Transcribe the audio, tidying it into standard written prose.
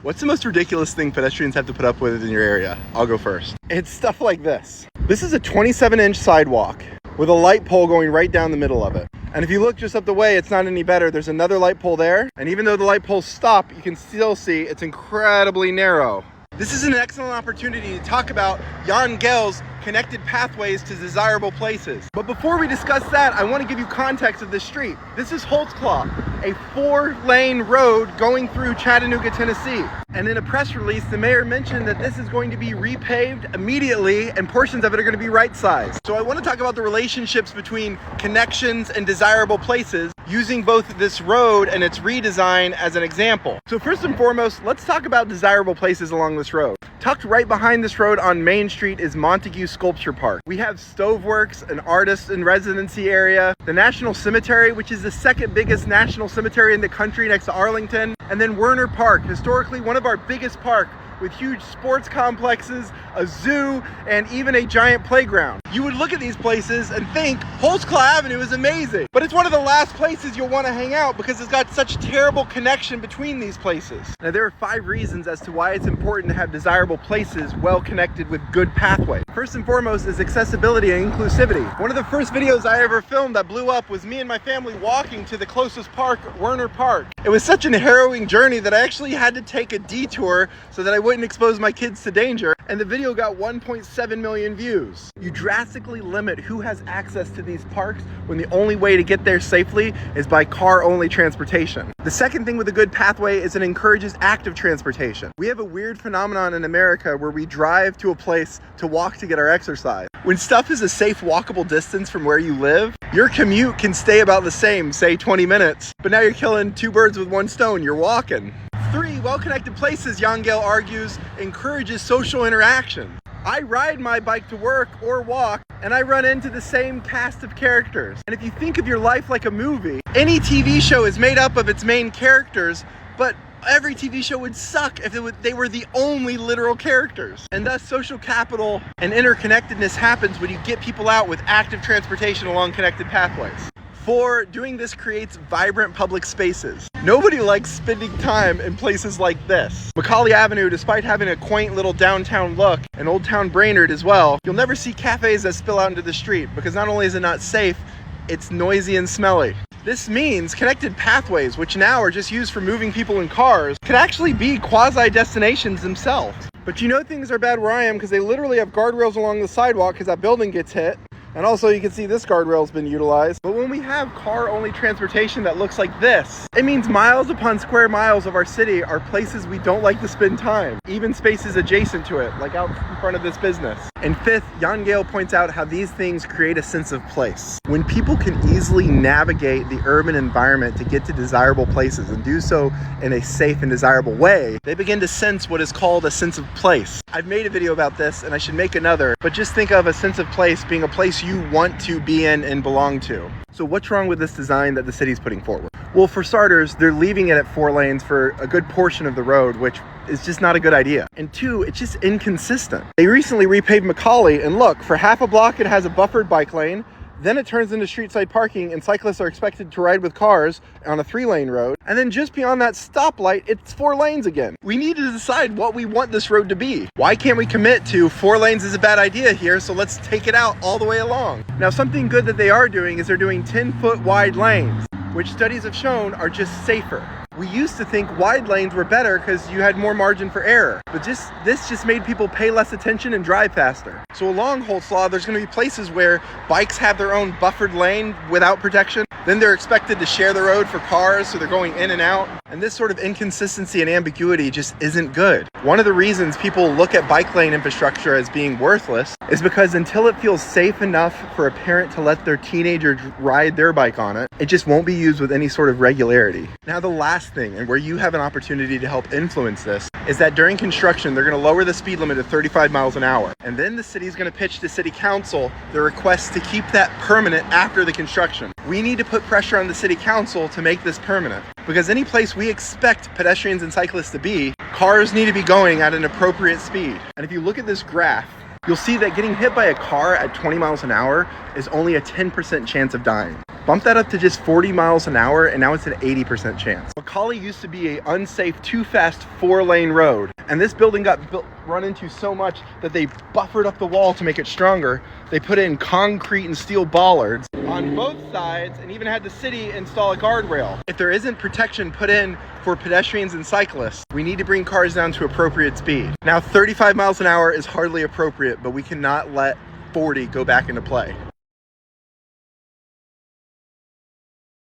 What's the most ridiculous thing pedestrians have to put up with in your area? I'll go first. It's stuff like this. This is a 27-inch sidewalk with a light pole going right down the middle of it. And if you look just up the way, it's not any better. There's another light pole there. And even though the light poles stop, you can still see it's incredibly narrow. This is an excellent opportunity to talk about Jan Gehl's connected pathways to desirable places. But before we discuss that, I want to give you context of this street. This is Holtzclaw, a 4-lane road going through Chattanooga, Tennessee. And in a press release, the mayor mentioned that this is going to be repaved immediately and portions of it are going to be right-sized. So I want to talk about the relationships between connections and desirable places using both this road and its redesign as an example. So first and foremost, let's talk about desirable places along this road. Tucked right behind this road on Main Street is Montague Sculpture Park. We have Stoveworks, an artist in residency area, the National Cemetery, which is the second biggest national cemetery in the country next to Arlington, and then Werner Park, historically one of our biggest parks, with huge sports complexes, a zoo, and even a giant playground. You would look at these places and think Holtzclaw Avenue is amazing, but it's one of the last places you'll want to hang out because it's got such terrible connection between these places. Now there are 5 reasons as to why it's important to have desirable places well connected with good pathways. First and foremost is accessibility and inclusivity. One of the first videos I ever filmed that blew up was me and my family walking to the closest park, Werner Park. It was such an harrowing journey that I actually had to take a detour so that I wouldn't expose my kids to danger, and the video got 1.7 million views. You drastically limit who has access to these parks when the only way to get there safely is by car-only transportation. The second thing with a good pathway is it encourages active transportation. We have a weird phenomenon in America where we drive to a place to walk to get our exercise. When stuff is a safe walkable distance from where you live, your commute can stay about the same, say 20 minutes, but now you're killing 2 birds with 1 stone, you're walking. 3, well-connected places, Jan Gehl argues, encourages social interaction. I ride my bike to work or walk, and I run into the same cast of characters. And if you think of your life like a movie, any TV show is made up of its main characters, but every TV show would suck if they were the only literal characters. And thus social capital and interconnectedness happens when you get people out with active transportation along connected pathways. 4, doing this creates vibrant public spaces. Nobody likes spending time in places like this. Macaulay Avenue, despite having a quaint little downtown look, and Old Town Brainerd as well, you'll never see cafes that spill out into the street because not only is it not safe, it's noisy and smelly. This means connected pathways, which now are just used for moving people in cars, could actually be quasi-destinations themselves. But you know things are bad where I am because they literally have guardrails along the sidewalk because that building gets hit. And also you can see this guardrail's been utilized. But when we have car-only transportation that looks like this, it means miles upon square miles of our city are places we don't like to spend time, even spaces adjacent to it, like out in front of this business. And 5th, Jan Gehl points out how these things create a sense of place. When people can easily navigate the urban environment to get to desirable places and do so in a safe and desirable way, they begin to sense what is called a sense of place. I've made a video about this and I should make another, but just think of a sense of place being a place you want to be in and belong to. So what's wrong with this design that the city's putting forward? Well, for starters, they're leaving it at 4 lanes for a good portion of the road, which is just not a good idea. And 2, it's just inconsistent. They recently repaved Macaulay, and look, for half a block it has a buffered bike lane, then it turns into street side parking and cyclists are expected to ride with cars on a 3-lane road. And then just beyond that stoplight, it's 4 lanes again. We need to decide what we want this road to be. Why can't we commit to 4 lanes is a bad idea here, so let's take it out all the way along. Now, something good that they are doing is they're doing 10-foot wide lanes, which studies have shown are just safer. We used to think wide lanes were better because you had more margin for error, but this just made people pay less attention and drive faster. So along Holtzclaw, there's going to be places where bikes have their own buffered lane without protection. Then they're expected to share the road for cars, so they're going in and out. And this sort of inconsistency and ambiguity just isn't good. One of the reasons people look at bike lane infrastructure as being worthless is because until it feels safe enough for a parent to let their teenager ride their bike on it, it just won't be used with any sort of regularity. Now, the last thing, and where you have an opportunity to help influence this, is that during construction, they're going to lower the speed limit to 35 miles an hour. And then the city's going to pitch to City Council the request to keep that permanent after the construction. We need to put pressure on the City Council to make this permanent. Because any place we expect pedestrians and cyclists to be, cars need to be going at an appropriate speed. And if you look at this graph, you'll see that getting hit by a car at 20 miles an hour is only a 10% chance of dying. Bump that up to just 40 miles an hour, and now it's an 80% chance. Macaulay used to be an unsafe, too fast 4-lane road, and this building got run into so much that they buffered up the wall to make it stronger. They put in concrete and steel bollards on both sides and even had the city install a guardrail. If there isn't protection put in for pedestrians and cyclists, we need to bring cars down to appropriate speed. Now, 35 miles an hour is hardly appropriate, but we cannot let 40 go back into play.